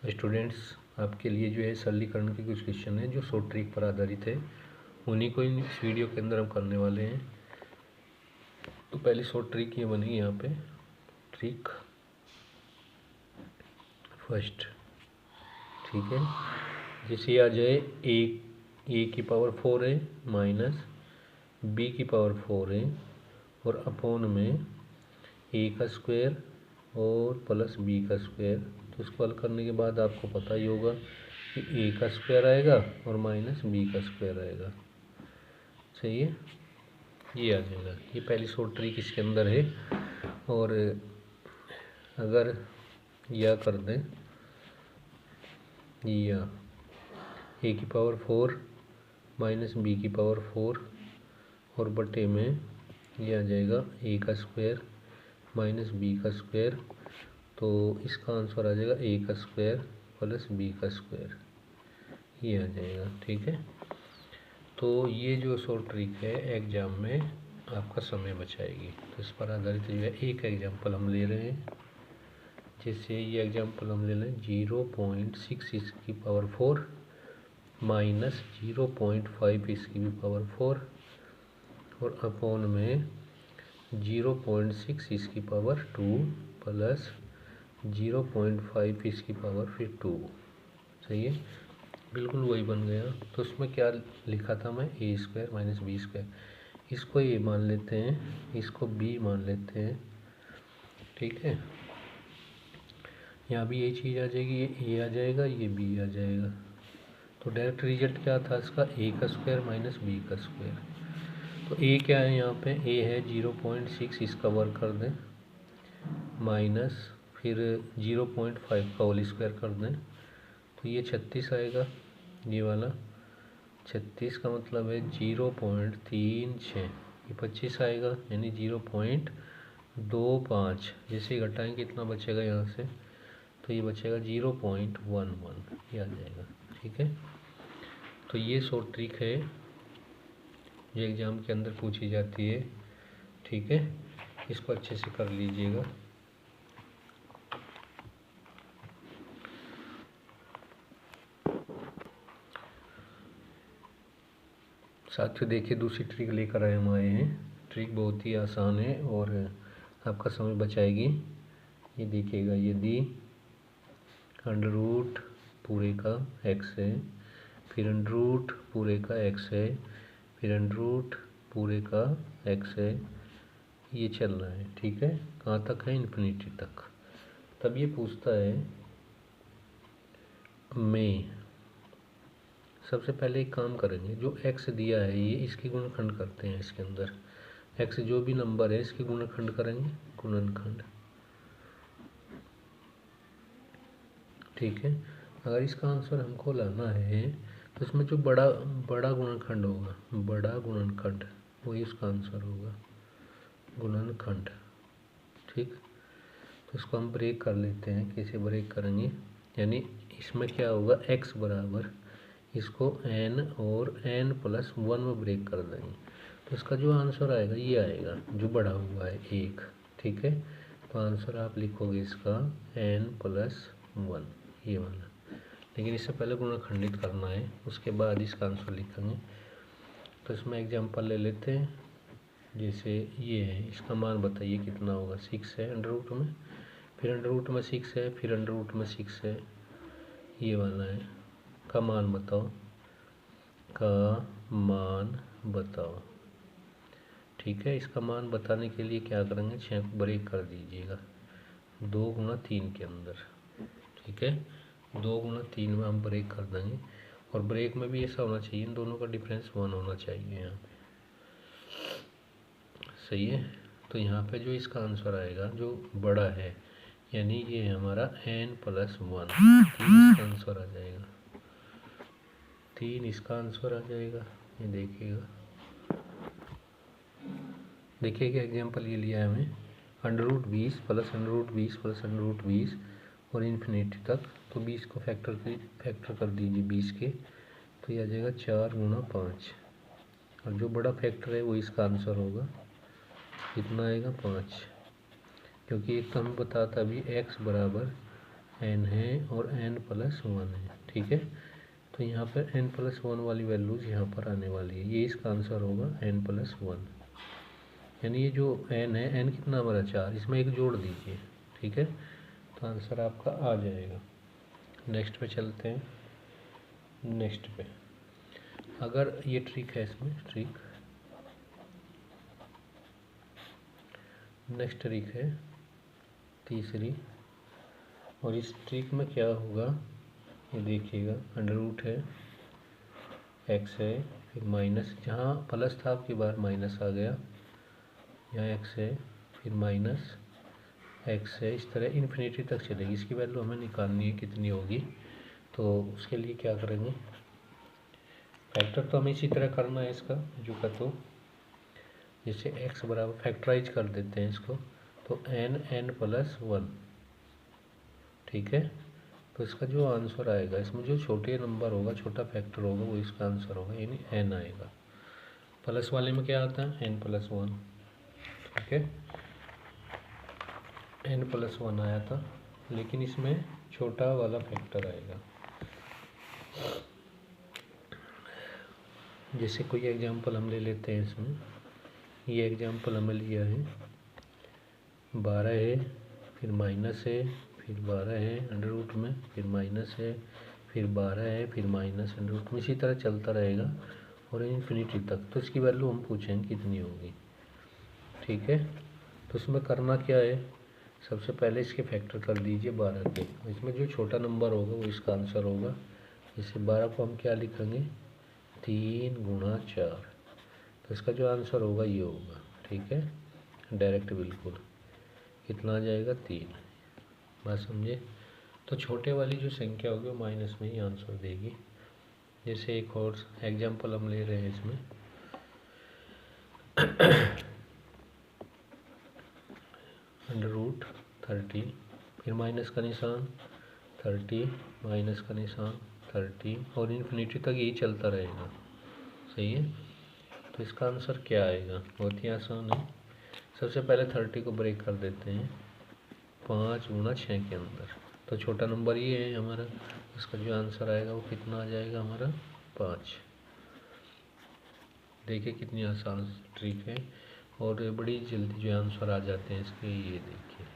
Students, आपके लिए जो है सरलीकरण के कुछ क्वेश्चन हैं जो शॉर्ट ट्रिक पर आधारित है, उन्हीं को इस वीडियो के अंदर हम करने वाले हैं। तो पहली शॉर्ट ट्रिक ये बनेगी यहाँ पे, ट्रिक फर्स्ट। ठीक है, जैसे आ जाए ए की पावर 4 है माइनस बी की पावर 4 है और अपॉन में ए का स्क्वायर और प्लस बी का स्क्वायर। तो इसको हल करने के बाद आपको पता ही होगा कि ए का स्क्वायर आएगा और माइनस बी का स्क्वायर आएगा। सही है, ये आ जाएगा। ये पहली शॉर्ट ट्रिक इसके अंदर है। और अगर यह कर दें या ए की पावर 4 माइनस बी की पावर 4 और बटे में यह आ जाएगा ए का स्क्वायर माइनस बी का स्क्वायर, तो इसका आंसर आ जाएगा ए का स्क्वायर प्लस बी का स्क्वायर, ये आ जाएगा। ठीक है, तो ये जो शॉर्ट ट्रिक है एग्जाम में आपका समय बचाएगी। तो इस पर आधारित जो है एक एग्जाम्पल हम ले रहे हैं। जैसे ये एग्जाम्पल हम ले लें 0.6 इसकी पावर 4 माइनस 0.5 इसकी भी पावर 4 और अपॉन में 0.6 इसकी पावर 2 प्लस 0.5 इसकी पावर फिर 2। सही है, बिल्कुल वही बन गया। तो उसमें क्या लिखा था मैं, ए स्क्वायर माइनस बी स्क्वायर। इसको ए मान लेते हैं, इसको बी मान लेते हैं। ठीक है, यहाँ भी ये चीज़ आ जाएगी, ये ए आ जाएगा, ये बी आ जाएगा। तो डायरेक्ट रिजल्ट क्या था इसका, ए का स्क्वायर माइनस बी का स्क्वायर। तो ए क्या है यहाँ पे, ए है 0.6, इसका वर्क कर दें माइनस फिर 0.5 का होल स्क्वायर कर दें, तो ये 36 आएगा। ये वाला 36 का मतलब है 0.36, ये 25 आएगा यानी 0.25। जैसे घटाएंगे कितना बचेगा यहाँ से, तो ये बचेगा 0.11, ये आ जाएगा। ठीक है, तो ये शॉर्ट ट्रिक है जो एग्ज़ाम के अंदर पूछी जाती है। ठीक है, इसको अच्छे से कर लीजिएगा। साथियों देखिए, दूसरी ट्रिक लेकर हम आए हैं। ट्रिक बहुत ही आसान है और आपका समय बचाएगी। ये देखिएगा, यदि अंडर रूट पूरे का x है, फिर अंडर रूट पूरे का x है, फिर अंडर रूट पूरे का x है, ये चल रहा है। ठीक है, कहाँ तक है, इन्फिनिटी तक। तब ये पूछता है में, सबसे पहले एक काम करेंगे, जो x दिया है ये इसकी गुणनखंड करते हैं। इसके अंदर x जो भी नंबर है इसकी गुणनखंड करेंगे, गुणनखंड। ठीक है, अगर इसका आंसर हमको लाना है तो इसमें जो बड़ा गुणनखंड होगा, बड़ा गुणनखंड, वही इसका आंसर होगा, गुणनखंड। ठीक, तो इसको हम ब्रेक कर लेते हैं। कैसे ब्रेक करेंगे, यानी इसमें क्या होगा, x बराबर इसको n और n+1 में ब्रेक कर देंगे, तो इसका जो आंसर आएगा ये आएगा जो बढ़ा हुआ है 1। ठीक है, तो आंसर आप लिखोगे इसका n+1, ये वाला। लेकिन इससे पहले गुणनखंडित करना है, उसके बाद इसका आंसर लिखेंगे। तो इसमें एग्जांपल ले लेते हैं। जैसे ये है, इसका मान बताइए कितना होगा, 6 है अंडर रूट में, फिर अंडर रूट में 6 है, फिर अंडर रूट में 6 है, ये वाला है। का मान बताओ, का मान बताओ। ठीक है, इसका मान बताने के लिए क्या करेंगे, 6 को ब्रेक कर दीजिएगा 2 गुणा 3 के अंदर। ठीक है, 2 गुणा 3 में हम ब्रेक कर देंगे, और ब्रेक में भी ऐसा होना चाहिए, इन दोनों का डिफरेंस 1 होना चाहिए यहाँ पे। सही है, तो यहाँ पे जो इसका आंसर आएगा जो बड़ा है, यानी ये हमारा n+1, 3 इसका आंसर आ जाएगा, 3 इसका आंसर आ जाएगा। ये देखिएगा, देखिए एग्जाम्पल ये लिया है हमें, under root 20 plus under root 20 plus under root 20 और इन्फिनिटी तक। तो 20 को फैक्टर कर दीजिए 20 के, तो ये आ जाएगा 4 गुणा 5, और जो बड़ा फैक्टर है वो इसका आंसर होगा, कितना आएगा, 5। क्योंकि एक तो हमें पता था अभी x बराबर n है और n+1 है। ठीक है, तो यहाँ पर n+1 वाली वैल्यूज़ यहाँ पर आने वाली है, ये इसका आंसर होगा n+1। यानी ये जो n है, n कितना हमारा 4, इसमें एक जोड़ दीजिए। ठीक है, तो आंसर आपका आ जाएगा। नेक्स्ट पे चलते हैं। नेक्स्ट पे अगर ये ट्रिक है, इसमें ट्रिक, नेक्स्ट ट्रिक है तीसरी, और इस ट्रिक में क्या होगा ये देखिएगा। अंडर रूट है, x है, फिर माइनस, जहाँ प्लस था आपकी बार माइनस आ गया, यहाँ x है, फिर माइनस x है, इस तरह इन्फिनिटी तक चलेगी। इसकी वैल्यू हमें निकालनी है कितनी होगी, तो उसके लिए क्या करेंगे, फैक्टर तो हमें इसी तरह करना है इसका जो का, तो जैसे x बराबर फैक्टराइज कर देते हैं इसको, तो n+1। ठीक है, तो इसका जो आंसर आएगा, इसमें जो छोटे नंबर होगा, छोटा फैक्टर होगा, वो इसका आंसर होगा, यानी n आएगा। प्लस वाले में क्या आता है, n+1। ठीक है, n+1 आया था, लेकिन इसमें छोटा वाला फैक्टर आएगा। जैसे कोई एग्जांपल हम ले लेते हैं इसमें, ये एग्जांपल हमें लिया है 12 है, फिर माइनस है, फिर 12 है अंडर रूट में, फिर माइनस है, फिर 12 है, फिर माइनस अंडर रूट में, इसी तरह चलता रहेगा और इन्फिनिटी तक। तो इसकी वैल्यू हम पूछेंगे कितनी होगी। ठीक है, तो इसमें करना क्या है, सबसे पहले इसके फैक्टर कर दीजिए 12 के, इसमें जो छोटा नंबर होगा वो इसका आंसर होगा। जैसे 12 को हम क्या लिखेंगे, 3 × 4, तो इसका जो आंसर होगा ये होगा। ठीक है, डायरेक्ट बिल्कुल, कितना आ जाएगा, 3। बात समझे, तो छोटे वाली जो संख्या होगी वो माइनस में ही आंसर देगी। जैसे एक और एग्जांपल हम ले रहे हैं इसमें, √30, फिर माइनस का निशान 30, माइनस का निशान 30, और इन्फिनिटी तक यही चलता रहेगा। सही है, तो इसका आंसर क्या आएगा, बहुत ही आसान है। सबसे पहले 30 को ब्रेक कर देते हैं 5 × 6 के अंदर, तो छोटा नंबर ये है हमारा, इसका जो आंसर आएगा वो कितना आ जाएगा हमारा, 5। देखिए कितनी आसान ट्रिक है, और बड़ी जल्दी जो आंसर आ जाते हैं इसके, ये देखिए।